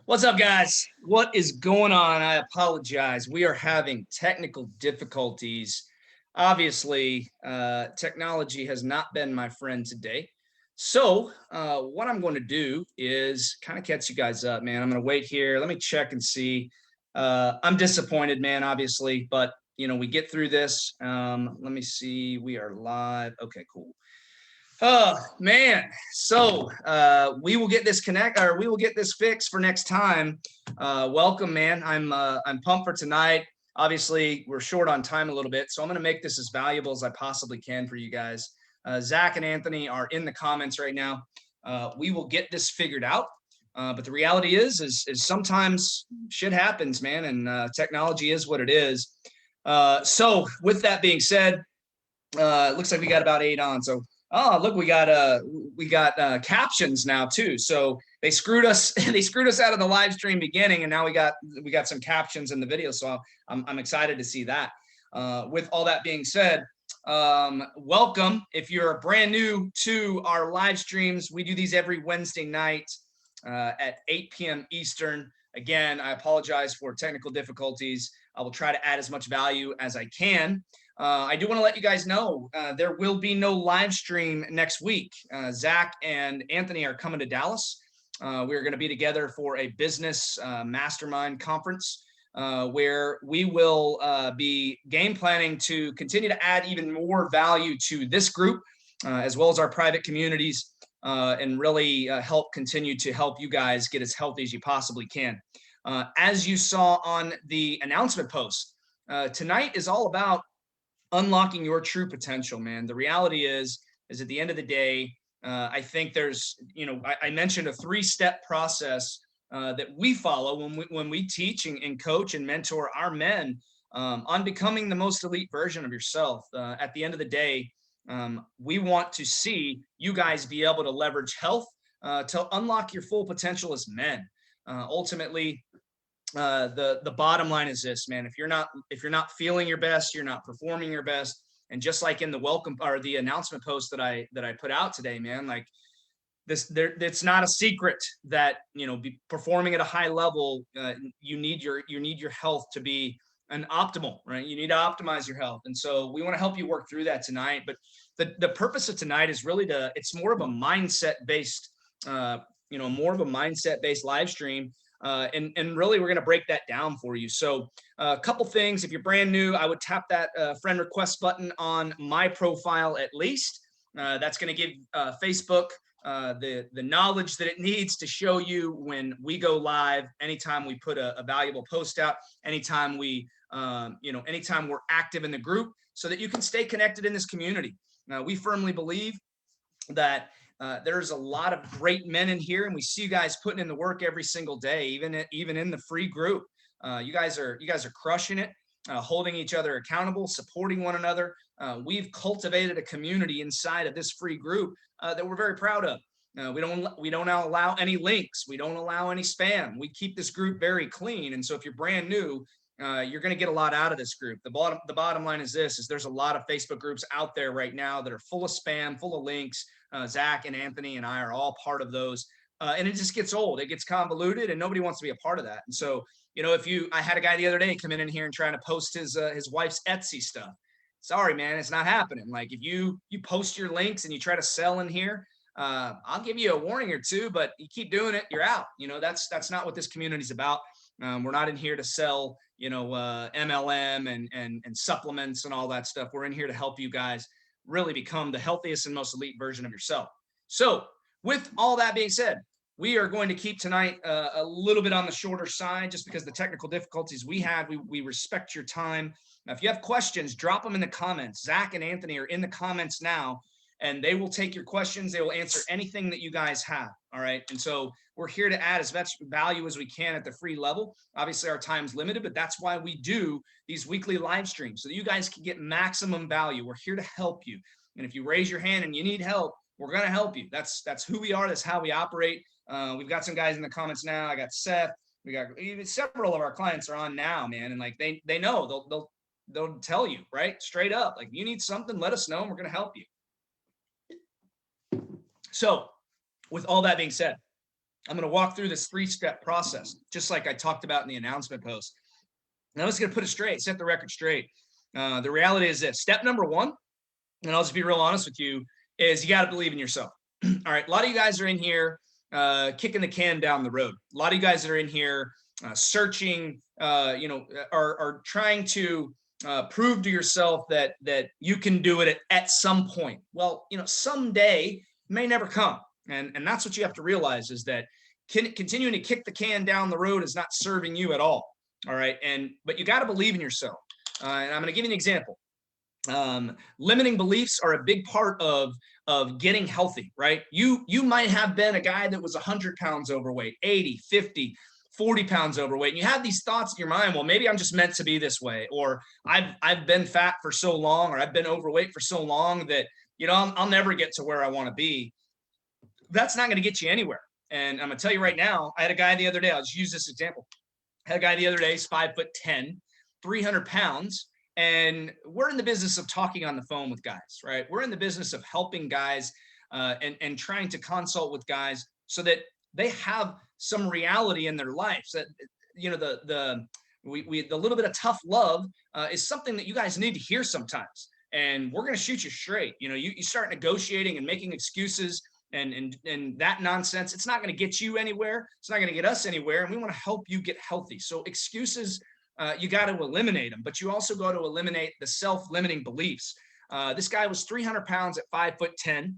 What's up, guys? What is going on? I apologize. We are having technical difficulties. Obviously, technology has not been my friend today. So, what I'm going to do is kind of catch you guys up, man. I'm going to wait here. Let me check and see. I'm disappointed, man, obviously, but we get through this. Let me see. We are live. Okay, cool. Oh man. So we will get this we will get this fixed for next time. Welcome, man. I'm pumped for tonight. Obviously, we're short on time a little bit, so I'm gonna make this as valuable as I possibly can for you guys. Zach and Anthony are in the comments right now. We will get this figured out. But the reality is sometimes shit happens, man, and technology is what it is. So with that being said, it looks like we got about 8 on. So look, we got captions now too. So they screwed us they screwed us out of the live stream beginning, and now we got some captions in the video. So I'm excited to see that. With all that being said, welcome. If you're brand new to our live streams, we do these every Wednesday night at 8 p.m. Eastern. Again, I apologize for technical difficulties. I will try to add as much value as I can. I do want to let you guys know there will be no live stream next week. Zach and Anthony are coming to Dallas. We're going to be together for a business mastermind conference where we will be game planning to continue to add even more value to this group, as well as our private communities, and really help continue to help you guys get as healthy as you possibly can. As you saw on the announcement post, tonight is all about unlocking your true potential, man. The reality is at the end of the day, I think there's, I mentioned a 3-step process that we follow when we teach and coach and mentor our men on becoming the most elite version of yourself. At the end of the day, we want to see you guys be able to leverage health to unlock your full potential as men. Ultimately, the bottom line is this, man. If you're not feeling your best, you're not performing your best. And just like in the welcome or the announcement post that I put out today, man, like it's not a secret that performing at a high level, you need your health to be an optimal, right? You need to optimize your health, and so we want to help you work through that tonight. But the purpose of tonight is really it's more of a mindset based, more of a mindset based live stream. And really, we're going to break that down for you. So a couple things. If you're brand new, I would tap that friend request button on my profile at least. That's going to give Facebook the knowledge that it needs to show you when we go live, anytime we put a valuable post out, anytime anytime we're active in the group, so that you can stay connected in this community. We firmly believe that there's a lot of great men in here, and we see you guys putting in the work every single day, even in the free group. You guys are crushing it, holding each other accountable, supporting one another. We've cultivated a community inside of this free group that we're very proud of. We don't allow any links. We don't allow any spam. We keep this group very clean. And so if you're brand new, you're going to get a lot out of this group. The bottom line is there's a lot of Facebook groups out there right now that are full of spam, full of links. Zach and Anthony and I are all part of those. And it just gets old. It gets convoluted, and nobody wants to be a part of that. And so, I had a guy the other day come in here and trying to post his wife's Etsy stuff. Sorry, man, it's not happening. Like, if you post your links and you try to sell in here, I'll give you a warning or two, but you keep doing it, you're out. That's not what this community is about. We're not in here to sell, MLM and supplements and all that stuff. We're in here to help you guys really become the healthiest and most elite version of yourself. So with all that being said, we are going to keep tonight a little bit on the shorter side, just because the technical difficulties we had. We respect your time. Now, if you have questions, drop them in the comments. Zach and Anthony are in the comments now, and they will take your questions. They will answer anything that you guys have. All right. And so we're here to add as much value as we can at the free level. Obviously, our time's limited, but that's why we do these weekly live streams, so that you guys can get maximum value. We're here to help you. And if you raise your hand and you need help, we're going to help you. That's who we are. That's how we operate. We've got some guys in the comments now. I got Seth. We got even several of our clients are on now, man. And like, they know they'll tell you right straight up, like, you need something, let us know, and we're going to help you. So with all that being said, I'm going to walk through this 3-step process, just like I talked about in the announcement post. And I'm just going to put it straight, set the record straight. The reality is this: step number one, and I'll just be real honest with you, is you got to believe in yourself. All right. A lot of you guys are in here kicking the can down the road. A lot of you guys that are in here searching, are trying to prove to yourself that you can do it at some point. Well, someday may never come. And that's what you have to realize, is that continuing to kick the can down the road is not serving you at all. All right. But you got to believe in yourself. And I'm going to give you an example. Limiting beliefs are a big part of getting healthy, right? You might have been a guy that was 100 pounds overweight, 80, 50, 40 pounds overweight, and you have these thoughts in your mind, well, maybe I'm just meant to be this way, or I've been fat for so long, or I've been overweight for so long that I'll never get to where I want to be. That's not going to get you anywhere. And I'm going to tell you right now, I had a guy the other day, I'll just use this example. I had a guy the other day, he's 5'10", 300 pounds. And we're in the business of talking on the phone with guys, right? We're in the business of helping guys and trying to consult with guys so that they have some reality in their lives. That the little bit of tough love is something that you guys need to hear sometimes. And we're going to shoot you straight. You start negotiating and making excuses and that nonsense. It's not going to get you anywhere. It's not going to get us anywhere. And we want to help you get healthy. So excuses, you got to eliminate them, but you also got to eliminate the self-limiting beliefs. This guy was 300 pounds at 5'10".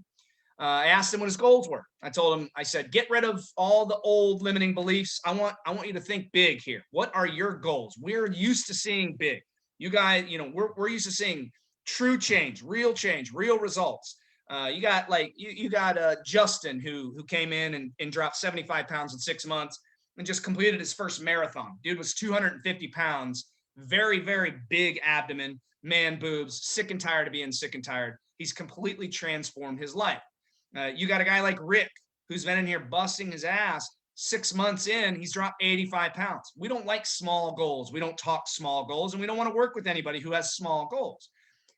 I asked him what his goals were. I told him, I said, get rid of all the old limiting beliefs. I want you to think big here. What are your goals? We're used to seeing big. You guys, we're used to seeing true change, real results. You got Justin who came in and dropped 75 pounds in 6 months and just completed his first marathon. Dude was 250 pounds, very, very big abdomen, man boobs, sick and tired of being sick and tired. He's completely transformed his life. You got a guy like Rick, who's been in here busting his ass. 6 months in, he's dropped 85 pounds. We don't like small goals. We don't talk small goals, and we don't want to work with anybody who has small goals.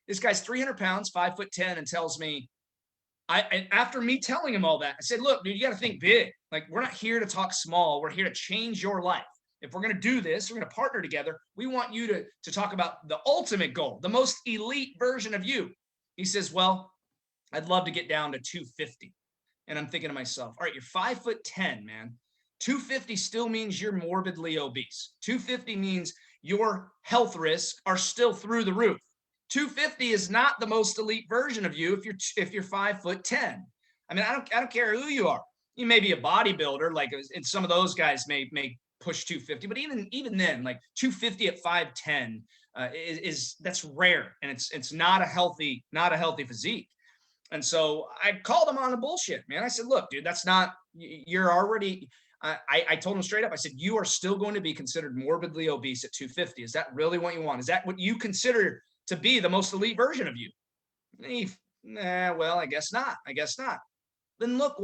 This guy's 300 pounds, 5'10", and tells me, after me telling him all that, I said, look, dude, you got to think big. Like, we're not here to talk small. We're here to change your life. If we're going to do this, we're going to partner together. We want you to talk about the ultimate goal, the most elite version of you. He says, well, I'd love to get down to 250. And I'm thinking to myself, all right, you're 5'10", man. 250 still means you're morbidly obese. 250 means your health risks are still through the roof. 250 is not the most elite version of you if you're 5'10". I mean, I don't care who you are. You may be a bodybuilder, like, and some of those guys may push 250, but even then, like 250 at 5'10" that's rare, and it's not a healthy physique. And so I called him on the bullshit, man. I said, look, dude, that's not, you're already, I told him straight up, I said, you are still going to be considered morbidly obese at 250. Is that really what you want? Is that what you consider to be the most elite version of you? Well, I guess not. Then look,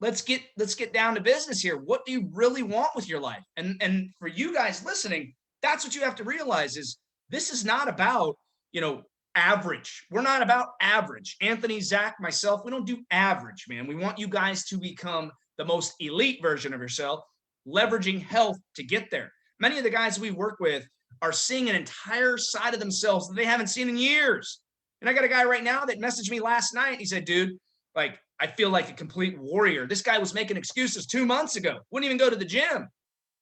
let's get down to business here. What do you really want with your life? And for you guys listening, that's what you have to realize, is this is not about, average. We're not about average. Anthony, Zach, myself, we don't do average, man. We want you guys to become the most elite version of yourself, leveraging health to get there. Many of the guys we work with are seeing an entire side of themselves that they haven't seen in years. And I got a guy right now that messaged me last night. He said, dude, like, I feel like a complete warrior. This guy was making excuses 2 months ago, wouldn't even go to the gym.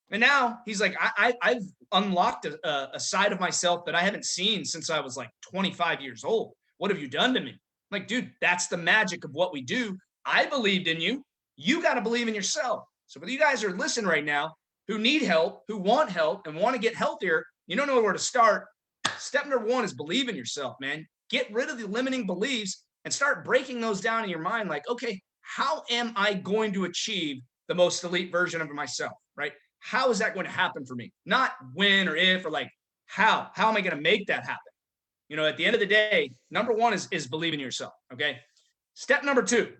And now he's like, I've unlocked a side of myself that I haven't seen since I was like 25 years old. What have you done to me? I'm like, dude, that's the magic of what we do. I believed in you. You got to believe in yourself. So for you guys who are listening right now, who need help, who want help and want to get healthier, you don't know where to start. Step number one is believe in yourself, man. Get rid of the limiting beliefs and start breaking those down in your mind. Like, okay, how am I going to achieve the most elite version of myself, right? How is that going to happen for me? Not when or if, or like how am I going to make that happen? At the end of the day, number one is believe in yourself. Okay. Step number two,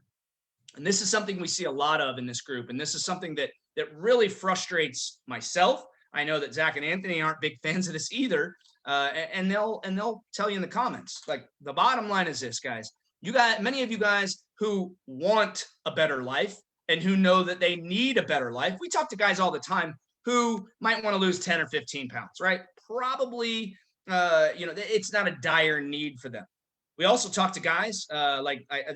and this is something we see a lot of in this group, and this is something that really frustrates myself. I know that Zach and Anthony aren't big fans of this either, and they'll tell you in the comments. Like, the bottom line is this, guys. Many of you guys who want a better life and who know that they need a better life. We talk to guys all the time who might want to lose 10 or 15 pounds, right? Probably, it's not a dire need for them. We also talk to guys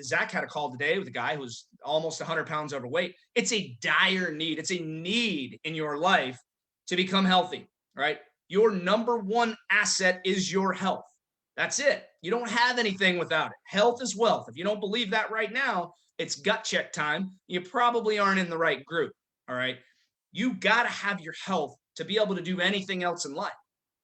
Zach had a call today with a guy who's almost 100 pounds overweight. It's a dire need. It's a need in your life to become healthy, right? Your number one asset is your health. That's it. You don't have anything without it. Health is wealth. If you don't believe that right now, it's gut check time. You probably aren't in the right group. All right. You got to have your health to be able to do anything else in life.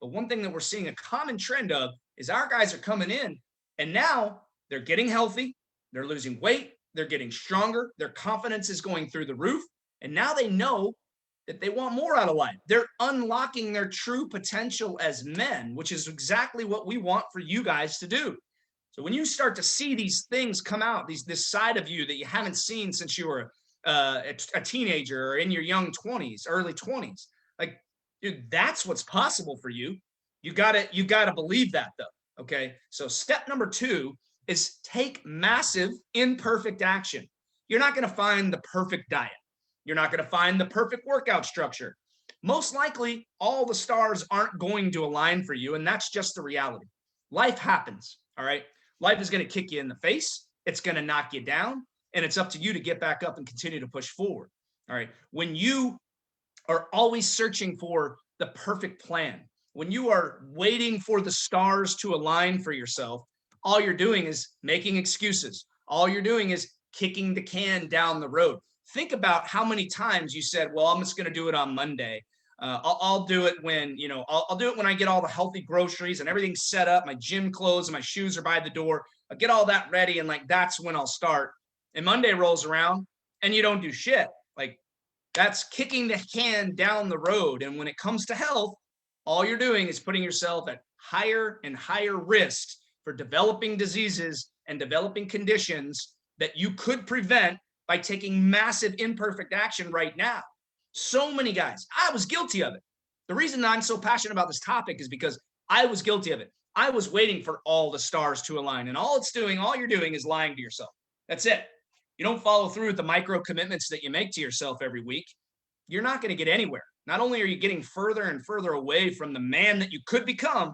But one thing that we're seeing a common trend of is our guys are coming in and now they're getting healthy. They're losing weight. They're getting stronger. Their confidence is going through the roof. And now they know that they want more out of life. They're unlocking their true potential as men, which is exactly what we want for you guys to do. So when you start to see these things come out, this side of you that you haven't seen since you were a teenager or in your young 20s, early 20s, like, dude, that's what's possible for you. You gotta believe that though. Okay. So step number 2 is take massive imperfect action. You're not going to find the perfect diet. You're not going to find the perfect workout structure. Most likely, all the stars aren't going to align for you, and that's just the reality. Life happens, all right? Life is going to kick you in the face. It's going to knock you down, and it's up to you to get back up and continue to push forward, all right? When you are always searching for the perfect plan, when you are waiting for the stars to align for yourself, all you're doing is making excuses. All you're doing is kicking the can down the road. Think about how many times you said, well, I'm just going to do it on Monday. I'll do it when, I'll do it when I get all the healthy groceries and everything's set up. My gym clothes and my shoes are by the door. I'll get all that ready. And like, that's when I'll start. And Monday rolls around and you don't do shit. Like, that's kicking the can down the road. And when it comes to health, all you're doing is putting yourself at higher and higher risks for developing diseases and developing conditions that you could prevent by taking massive imperfect action right now. So many guys, I was guilty of it. The reason I'm so passionate about this topic is because I was guilty of it. I was waiting for all the stars to align, and all you're doing is lying to yourself. That's it. You don't follow through with the micro commitments that you make to yourself every week, you're not going to get anywhere. Not only are you getting further and further away from the man that you could become,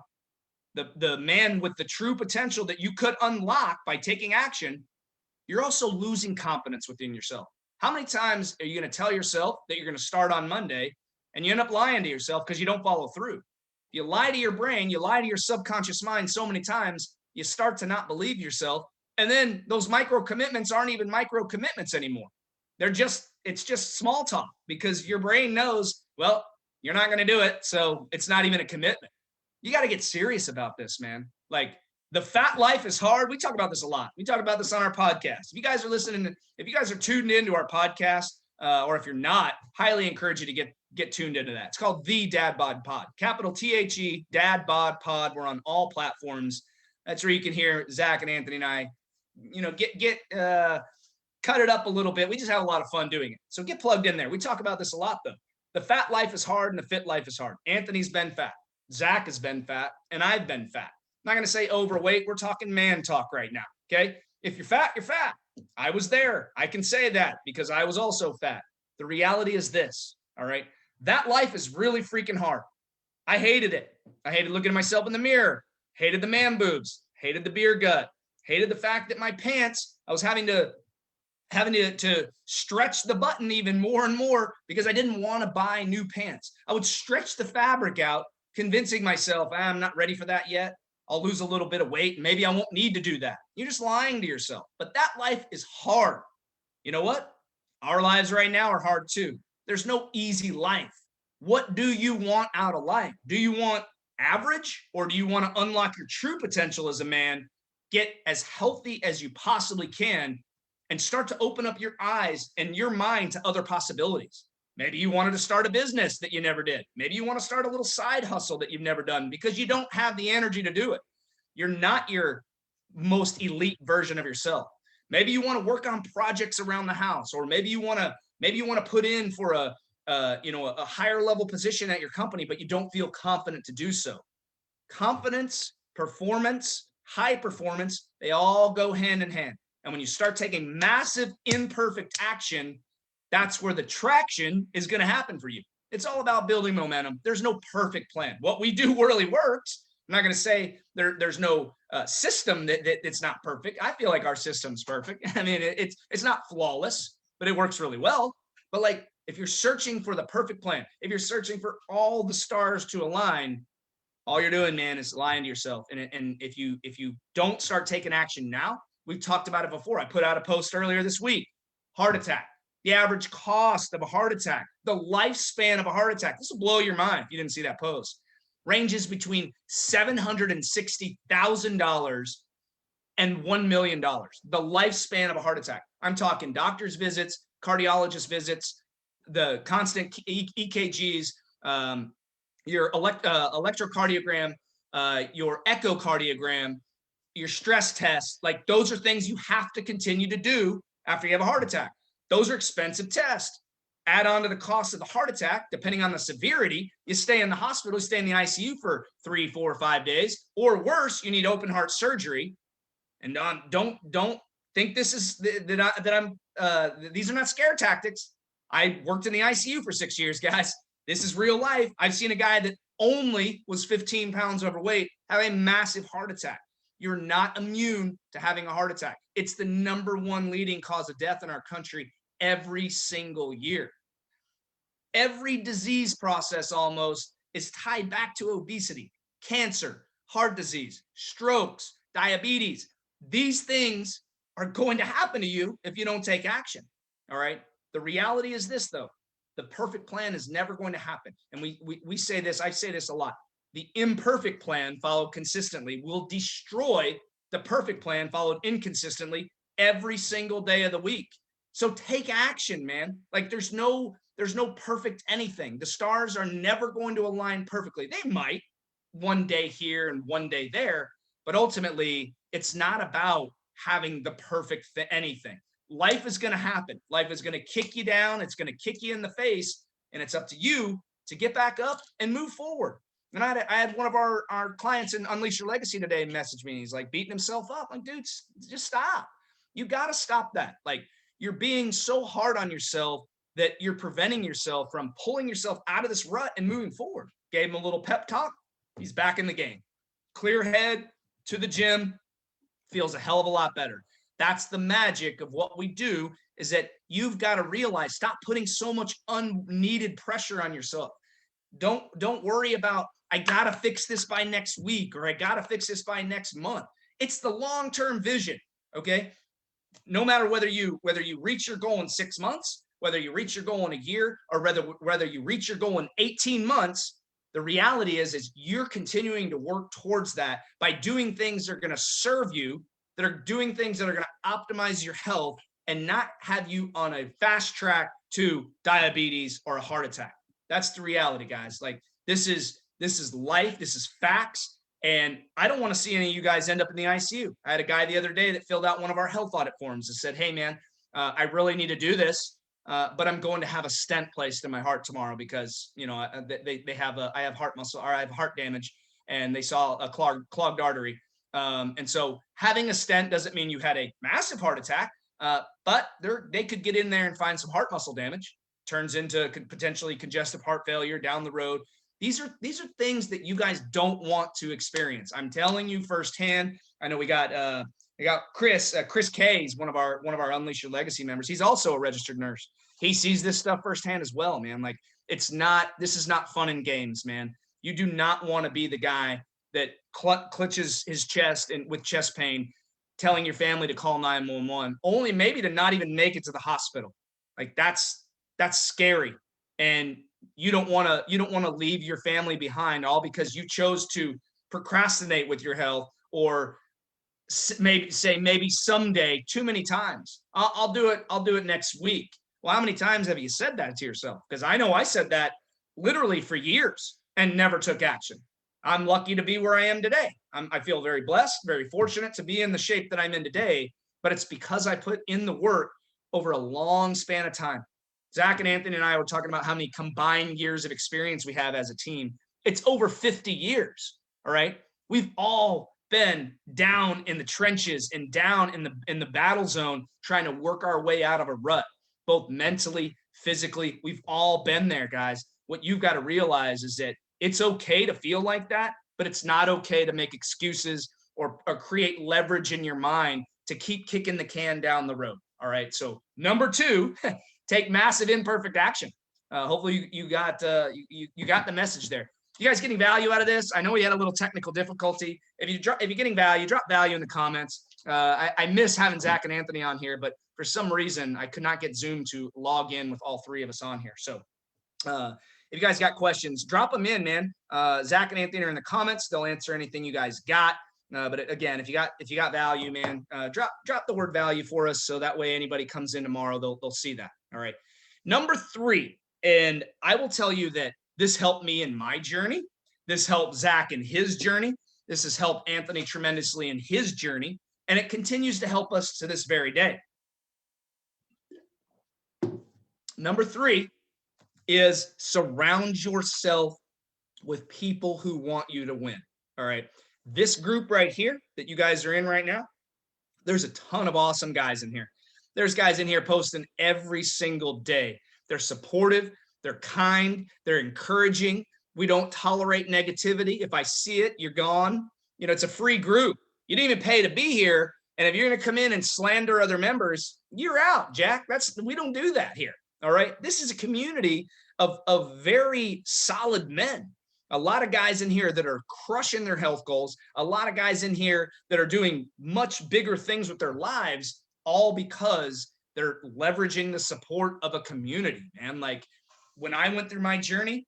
the man with the true potential that you could unlock by taking action, you're also losing confidence within yourself. How many times are you going to tell yourself that you're going to start on Monday and you end up lying to yourself because you don't follow through? You lie to your brain, you lie to your subconscious mind so many times, you start to not believe yourself. And then those micro commitments aren't even micro commitments anymore. It's just small talk because your brain knows, well, you're not going to do it. So it's not even a commitment. You got to get serious about this, man. Like, the fat life is hard. We talk about this a lot. We talk about this on our podcast. If you guys are listening, if you guys are tuned into our podcast, or if you're not, highly encourage you to get tuned into that. It's called The Dad Bod Pod, capital THE, Dad Bod Pod. We're on all platforms. That's where you can hear Zach and Anthony and I, cut it up a little bit. We just have a lot of fun doing it. So get plugged in there. We talk about this a lot, though. The fat life is hard and the fit life is hard. Anthony's been fat. Zach has been fat, and I've been fat. I'm not going to say overweight. We're talking man talk right now. Okay. If you're fat, you're fat. I was there. I can say that because I was also fat. The reality is this. All right. That life is really freaking hard. I hated it. I hated looking at myself in the mirror, hated the man boobs, hated the beer gut, hated the fact that my pants, I was having to stretch the button even more and more because I didn't want to buy new pants. I would stretch the fabric out, convincing myself, I'm not ready for that yet. I'll lose a little bit of weight. Maybe I won't need to do that. You're just lying to yourself. But that life is hard. You know what? Our lives right now are hard too. There's no easy life. What do you want out of life? Do you want average, or do you want to unlock your true potential as a man, get as healthy as you possibly can, and start to open up your eyes and your mind to other possibilities? Maybe you wanted to start a business that you never did. Maybe you want to start a little side hustle that you've never done because you don't have the energy to do it. You're not your most elite version of yourself. Maybe you want to work on projects around the house, or maybe you want to put in for a higher level position at your company, but you don't feel confident to do so. Confidence, performance, high performance, they all go hand in hand. And when you start taking massive imperfect action, That's where the traction is going to happen for you. It's all about building momentum. There's no perfect plan. What we do really works. I'm not going to say there's no system that's not perfect. I feel like our system's perfect. I mean, it's not flawless, but it works really well. But like, if you're searching for the perfect plan, if you're searching for all the stars to align, all you're doing, man, is lying to yourself. And if you don't start taking action now, we've talked about it before. I put out a post earlier this week. Heart attack. The average cost of a heart attack, the lifespan of a heart attack. This will blow your mind if you didn't see that post. Ranges between $760,000 and $1 million. The lifespan of a heart attack. I'm talking doctor's visits, cardiologist visits, the constant EKGs, your electrocardiogram, your echocardiogram, your stress test. Like, those are things you have to continue to do after you have a heart attack. Those are expensive tests. Add on to the cost of the heart attack, depending on the severity, you stay in the hospital, you stay in the ICU for 3, 4, 5 days, or worse, you need open heart surgery. And don't think this is these are not scare tactics. I worked in the ICU for 6 years, guys. This is real life. I've seen a guy that only was 15 pounds overweight have a massive heart attack. You're not immune to having a heart attack. It's the #1 leading cause of death in our country every single year. Every disease process almost is tied back to obesity, cancer, heart disease, strokes, diabetes. These things are going to happen to you if you don't take action. All right. The reality is this, though. The perfect plan is never going to happen. And we say this, I say this a lot. The imperfect plan followed consistently will destroy the perfect plan followed inconsistently every single day of the week. So take action, man. Like, there's no perfect anything. The stars are never going to align perfectly. They might one day here and one day there, but ultimately it's not about having the perfect anything. Life is going to happen. Life is going to kick you down. It's going to kick you in the face, and it's up to you to get back up and move forward. And I had one of our clients in Unleash Your Legacy today message me. He's like beating himself up. Like, dude, just stop. You got to stop that. Like, you're being so hard on yourself that you're preventing yourself from pulling yourself out of this rut and moving forward. Gave him a little pep talk. He's back in the game. Clear head, to the gym, feels a hell of a lot better. That's the magic of what we do, is that you've got to realize, stop putting so much unneeded pressure on yourself. Don't worry about, I got to fix this by next week, or I got to fix this by next month. It's the long-term vision, okay? No matter whether you reach your goal in 6 months, whether you reach your goal in a year, or whether you reach your goal in 18 months, the reality is you're continuing to work towards that by doing things that are going to serve you, that are doing things that are going to optimize your health and not have you on a fast track to diabetes or a heart attack. That's the reality, guys. Like, this is life. This is facts. And I don't want to see any of you guys end up in the ICU. I had a guy the other day that filled out one of our health audit forms and said, hey, man, I really need to do this, but I'm going to have a stent placed in my heart tomorrow because, you know, I have heart muscle, or I have heart damage, and they saw a clogged artery. And so having a stent doesn't mean you had a massive heart attack, but they could get in there and find some heart muscle damage, turns into potentially congestive heart failure down the road. These are things that you guys don't want to experience. I'm telling you firsthand. I know we got Chris K is one of our Unleash Your Legacy members. He's also a registered nurse. He sees this stuff firsthand as well, man. Like, this is not fun and games, man. You do not want to be the guy that clutches his chest and with chest pain, telling your family to call 911, only maybe to not even make it to the hospital. Like, that's scary. And you don't want to leave your family behind, all because you chose to procrastinate with your health, or maybe someday too many times. I'll do it next week. Well, how many times have you said that to yourself? Because I know I said that literally for years and never took action. I'm lucky to be where I am today. I feel very blessed, very fortunate to be in the shape that I'm in today, but it's because I put in the work over a long span of time. Zach and Anthony and I were talking about how many combined years of experience we have as a team. It's over 50 years. All right. We've all been down in the trenches and down in the battle zone, trying to work our way out of a rut, both mentally, physically. We've all been there, guys. What you've got to realize is that it's okay to feel like that, but it's not okay to make excuses or create leverage in your mind to keep kicking the can down the road. All right. So number two, take massive imperfect action. Hopefully you got you got the message there. You guys getting value out of this? I know we had a little technical difficulty. If you're getting value, drop value in the comments. I miss having Zach and Anthony on here, but for some reason I could not get Zoom to log in with all three of us on here. So if you guys got questions, drop them in, man. Zach and Anthony are in the comments. They'll answer anything you guys got. But again, if you got value, man, drop the word value for us, so that way anybody comes in tomorrow, they'll see that. All right. Number three, and I will tell you that this helped me in my journey. This helped Zach in his journey. This has helped Anthony tremendously in his journey, and it continues to help us to this very day. Number three is surround yourself with people who want you to win. All right. This group right here that you guys are in right now, there's a ton of awesome guys in here. There's guys in here posting every single day. They're supportive, they're kind, they're encouraging. We don't tolerate negativity. If I see it, you're gone. You know, it's a free group. You didn't even pay to be here. And if you're going to come in and slander other members, you're out, Jack. We don't do that here. All right. This is a community of very solid men. A lot of guys in here that are crushing their health goals, a lot of guys in here that are doing much bigger things with their lives, all because they're leveraging the support of a community, man. Like when I went through my journey,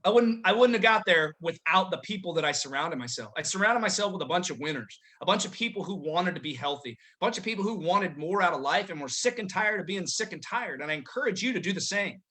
I wouldn't have got there without the people that I surrounded myself. I surrounded myself with a bunch of winners, a bunch of people who wanted to be healthy, a bunch of people who wanted more out of life and were sick and tired of being sick and tired. And I encourage you to do the same.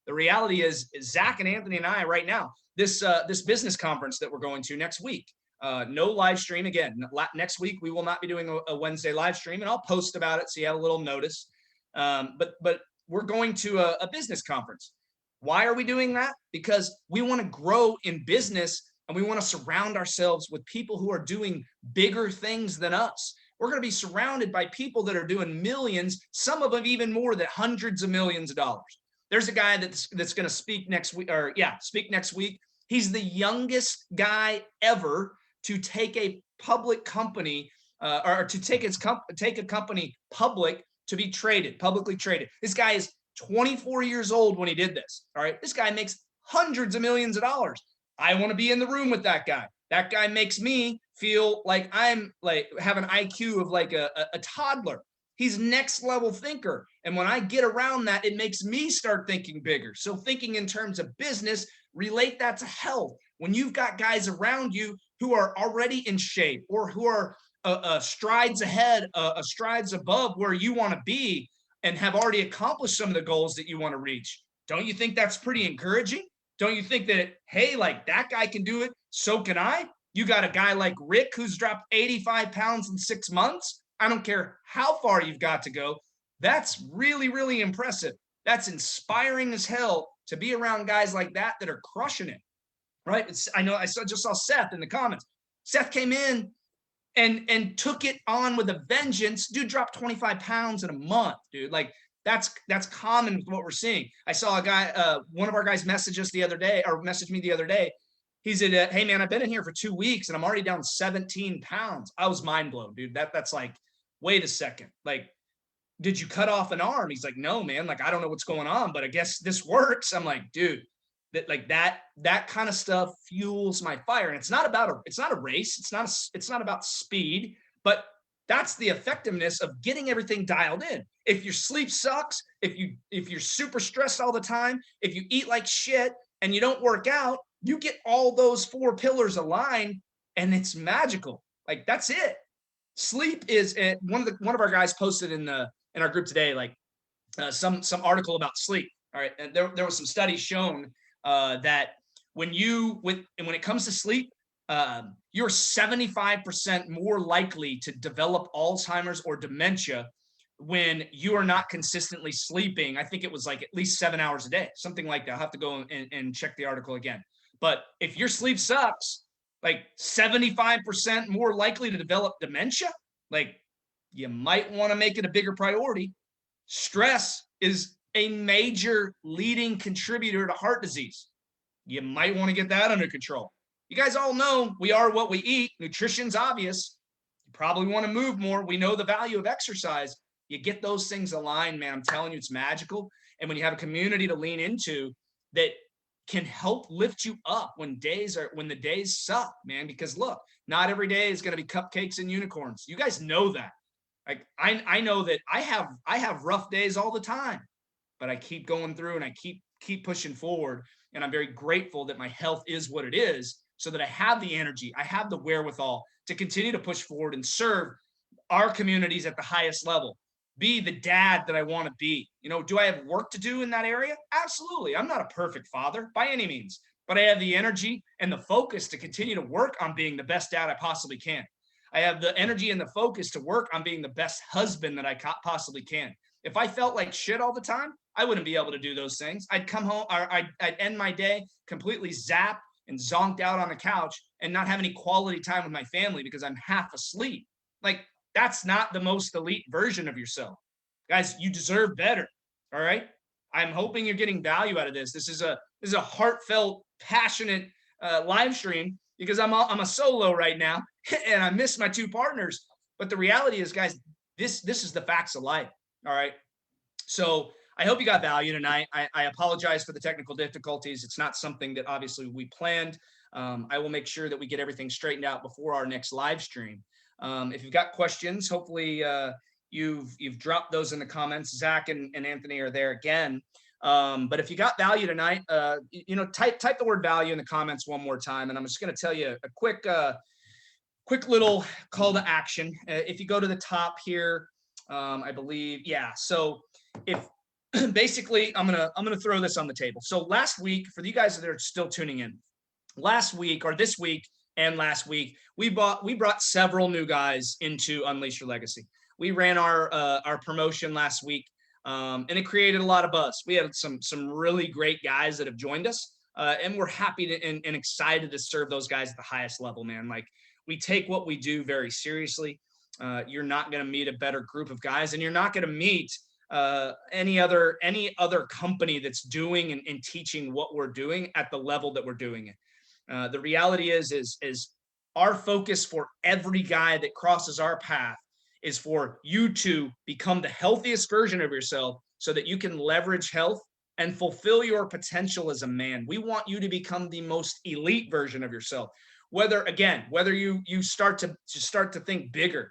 The reality is Zach and Anthony and I right now, this business conference that we're going to next week, no live stream again. Next week, we will not be doing a Wednesday live stream, and I'll post about it so you have a little notice. But we're going to a business conference. Why are we doing that? Because we want to grow in business and we want to surround ourselves with people who are doing bigger things than us. We're going to be surrounded by people that are doing millions, some of them even more than hundreds of millions of dollars. There's a guy that's going to speak next week, speak next week. He's the youngest guy ever to take a public company or to take a company public to be publicly traded. This guy is 24 years old when he did this. All right. This guy makes hundreds of millions of dollars. I want to be in the room with that guy. That guy makes me feel like I'm like have an IQ of like a toddler. He's next level thinker. And when I get around that, it makes me start thinking bigger. So thinking in terms of business, relate that to health. When you've got guys around you who are already in shape or who are strides ahead, strides above where you want to be and have already accomplished some of the goals that you want to reach, don't you think that's pretty encouraging? Don't you think that, hey, like that guy can do it, so can I? You got a guy like Rick who's dropped 85 pounds in 6 months. I don't care how far you've got to go. That's really, really impressive. That's inspiring as hell to be around guys like that are crushing it, right? I just saw Seth in the comments. Seth came in and took it on with a vengeance. Dude dropped 25 pounds in a month, dude. Like that's common with what we're seeing. I saw a guy, one of our guys messaged me the other day. He said, hey man, I've been in here for 2 weeks and I'm already down 17 pounds. I was mind blown, dude. That's like, wait a second. Like, did you cut off an arm? He's like, no, man. Like, I don't know what's going on, but I guess this works. I'm like, dude, that kind of stuff fuels my fire. And it's not a race. It's not about speed, but that's the effectiveness of getting everything dialed in. If your sleep sucks, if you're super stressed all the time, if you eat like shit and you don't work out, you get all those 4 pillars aligned and it's magical. Like that's it. Sleep is one of our guys posted in our group today, like some article about sleep. All right. And there was some studies shown that when it comes to sleep, you're 75% more likely to develop Alzheimer's or dementia when you are not consistently sleeping. I think it was like at least 7 hours a day, something like that. I'll have to go and check the article again. But if your sleep sucks, like 75% more likely to develop dementia, like you might want to make it a bigger priority. Stress is a major leading contributor to heart disease. You might want to get that under control. You guys all know we are what we eat. Nutrition's obvious. You probably want to move more. We know the value of exercise. You get those things aligned, man. I'm telling you, it's magical. And when you have a community to lean into that can help lift you up when the days suck, man. Because look, not every day is going to be cupcakes and unicorns. You guys know that. Like I know that I have rough days all the time, but I keep going through and I keep pushing forward. And I'm very grateful that my health is what it is, so that I have the energy, I have the wherewithal to continue to push forward and serve our communities at the highest level. Be the dad that I want to be. You know, do I have work to do in that area? Absolutely. I'm not a perfect father by any means, but I have the energy and the focus to continue to work on being the best dad I possibly can. I have the energy and the focus to work on being the best husband that I possibly can. If I felt like shit all the time, I wouldn't be able to do those things. I'd come home, or I'd end my day completely zapped and zonked out on the couch and not have any quality time with my family because I'm half asleep. Like, that's not the most elite version of yourself. Guys, you deserve better. All right. I'm hoping you're getting value out of this. This is a heartfelt, passionate live stream because I'm a solo right now and I miss my two partners. But the reality is, guys, this is the facts of life. All right. So I hope you got value tonight. I apologize for the technical difficulties. It's not something that obviously we planned. I will make sure that we get everything straightened out before our next live stream. If you've got questions, hopefully you've dropped those in the comments. Zach and Anthony are there again. But if you got value tonight, type the word value in the comments one more time. And I'm just going to tell you a quick little call to action. If you go to the top here, I believe, yeah. So if basically I'm gonna throw this on the table. So last week, for you guys that are still tuning in, last week or this week and last week, we brought several new guys into Unleash Your Legacy. We ran our promotion last week, and it created a lot of buzz. We had some really great guys that have joined us, and we're happy to and excited to serve those guys at the highest level, man. Like, we take what we do very seriously. You're not going to meet a better group of guys, and you're not going to meet any other company that's doing and teaching what we're doing at the level that we're doing it. The reality is our focus for every guy that crosses our path is for you to become the healthiest version of yourself so that you can leverage health and fulfill your potential as a man. We want you to become the most elite version of yourself. Whether you start to think bigger,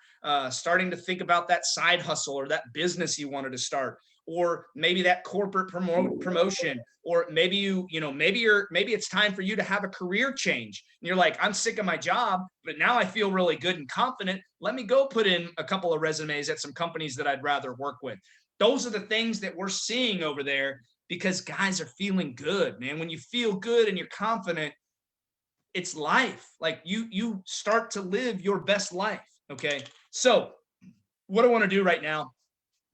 starting to think about that side hustle or that business you wanted to start, or maybe that corporate promotion, or maybe maybe it's time for you to have a career change. And you're like, I'm sick of my job, but now I feel really good and confident. Let me go put in a couple of resumes at some companies that I'd rather work with. Those are the things that we're seeing over there because guys are feeling good, man. When you feel good and you're confident, it's life. Like, you start to live your best life. Okay. So what I want to do right now,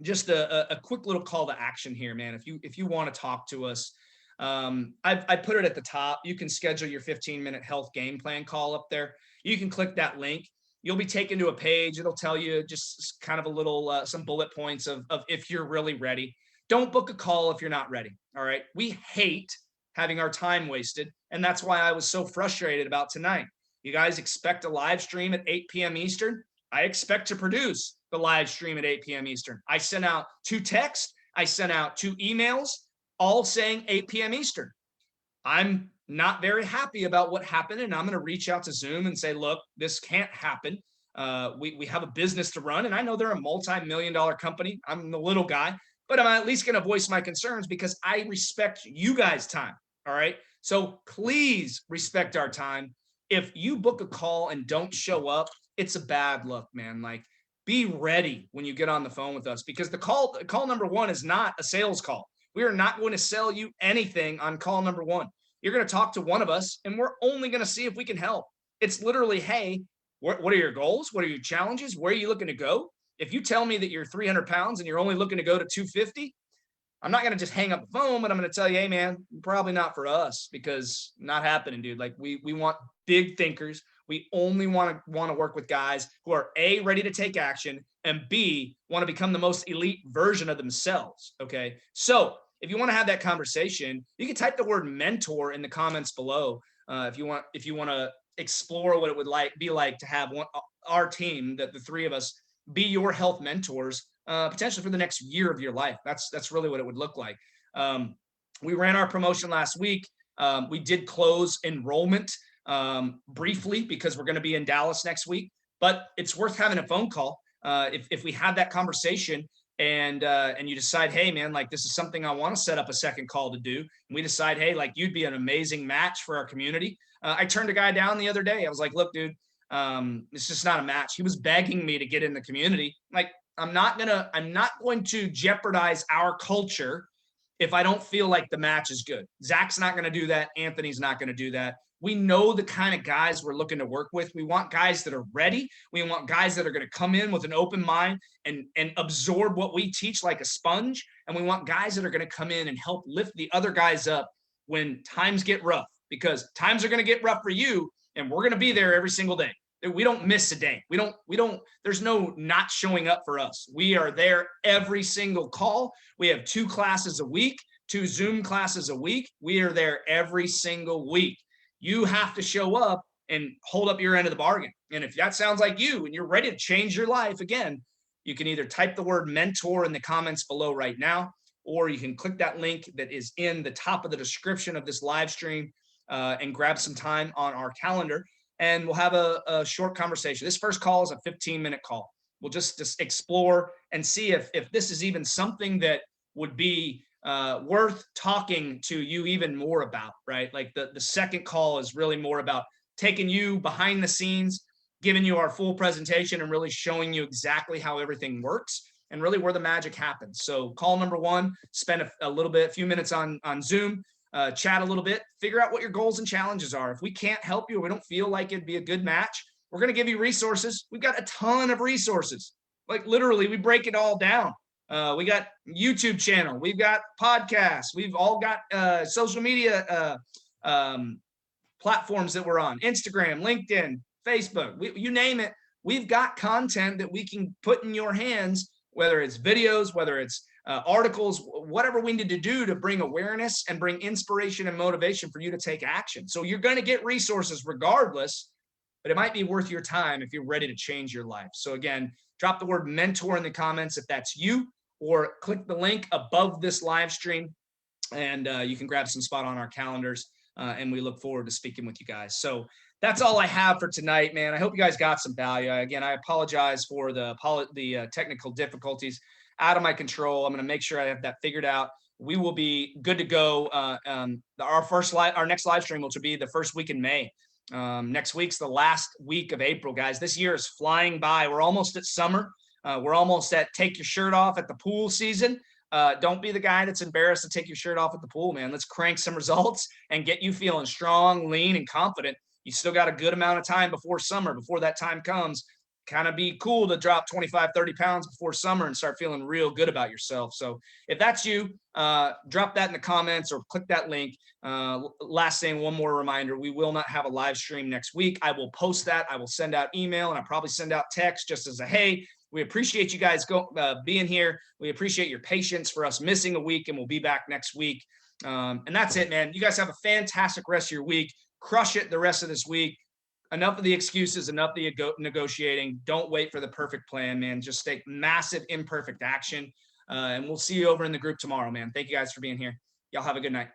just a quick little call to action here, man. If you want to talk to us, I put it at the top. You can schedule your 15-minute health game plan call up there. You can click that link. You'll be taken to a page. It'll tell you just kind of a little, some bullet points of if you're really ready. Don't book a call if you're not ready. All right. We hate having our time wasted. And that's why I was so frustrated about tonight. You guys expect a live stream at 8 p.m. Eastern. I expect to produce the live stream at 8 p.m. Eastern. I sent out 2 texts. I sent out 2 emails, all saying 8 p.m. Eastern. I'm not very happy about what happened, and I'm going to reach out to Zoom and say, look, this can't happen. We have a business to run, and I know they're a multi-million-dollar company. I'm the little guy, but I'm at least going to voice my concerns because I respect you guys' time. All right. So please respect our time. If you book a call and don't show up, it's a bad look, man. Like, be ready when you get on the phone with us, because the call number 1 is not a sales call. We are not going to sell you anything on call number 1. You're going to talk to one of us and we're only going to see if we can help. It's literally, hey, what are your goals? What are your challenges? Where are you looking to go? If you tell me that you're 300 pounds and you're only looking to go to 250, I'm not going to just hang up the phone, but I'm going to tell you, hey, man, probably not for us, because not happening, dude. Like, we want big thinkers. We only want to work with guys who are A, ready to take action, and B, want to become the most elite version of themselves. Okay. So if you want to have that conversation, you can type the word mentor in the comments below. If you want to explore what it would be like to have our team, that the three of us be your health mentors, potentially for the next year of your life. That's really what it would look like. We ran our promotion last week. We did close enrollment briefly because we're going to be in Dallas next week, but it's worth having a phone call. If we have that conversation and you decide, hey man, like this is something I want to set up a second call to do. And we decide, hey, like you'd be an amazing match for our community. I turned a guy down the other day. I was like, look, dude, it's just not a match. He was begging me to get in the community. Like, I'm not going to jeopardize our culture if I don't feel like the match is good. Zach's not going to do that. Anthony's not going to do that. We know the kind of guys we're looking to work with. We want guys that are ready. We want guys that are going to come in with an open mind and absorb what we teach like a sponge. And we want guys that are going to come in and help lift the other guys up when times get rough, because times are going to get rough for you, and we're going to be there every single day. We don't miss a day. There's no not showing up for us. We are there every single call. We have 2 classes a week, 2 Zoom classes a week. We are there every single week. You have to show up and hold up your end of the bargain. And if that sounds like you and you're ready to change your life, again, you can either type the word mentor in the comments below right now, or you can click that link that is in the top of the description of this live stream and grab some time on our calendar, and we'll have a short conversation. This first call is a 15-minute call. We'll just explore and see if this is even something that would be worth talking to you even more about, right? Like the second call is really more about taking you behind the scenes, giving you our full presentation, and really showing you exactly how everything works and really where the magic happens. So call number 1, spend a few minutes on Zoom, chat a little bit, figure out what your goals and challenges are. If we can't help you, or we don't feel like it'd be a good match, we're going to give you resources. We've got a ton of resources. Like literally, we break it all down. We got YouTube channel. We've got podcasts. We've all got social media platforms that we're on: Instagram, LinkedIn, Facebook, you name it. We've got content that we can put in your hands, whether it's videos, whether it's articles, whatever we need to do to bring awareness and bring inspiration and motivation for you to take action. So you're going to get resources regardless, but it might be worth your time if you're ready to change your life. So again, drop the word mentor in the comments if that's you, or click the link above this live stream, and you can grab some spot on our calendars. And we look forward to speaking with you guys. So that's all I have for tonight, man. I hope you guys got some value. Again, I apologize for the technical difficulties out of my control. I'm going to make sure I have that figured out. We will be good to go. Our next live stream, which will be the first week in May. Next week's the last week of April, guys. This year is flying by. We're almost at summer. We're almost at take your shirt off at the pool season. Don't be the guy that's embarrassed to take your shirt off at the pool, man. Let's crank some results and get you feeling strong, lean, and confident. You still got a good amount of time before summer. Before that time comes, kind of be cool to drop 25, 30 pounds before summer and start feeling real good about yourself. So if that's you, drop that in the comments or click that link. Last thing, one more reminder, we will not have a live stream next week. I will post that. I will send out email, and I'll probably send out text just as a, hey, we appreciate you guys being here. We appreciate your patience for us missing a week, and we'll be back next week. And that's it, man. You guys have a fantastic rest of your week. Crush it the rest of this week. Enough of the excuses, enough of the negotiating. Don't wait for the perfect plan, man. Just take massive imperfect action. And we'll see you over in the group tomorrow, man. Thank you guys for being here. Y'all have a good night.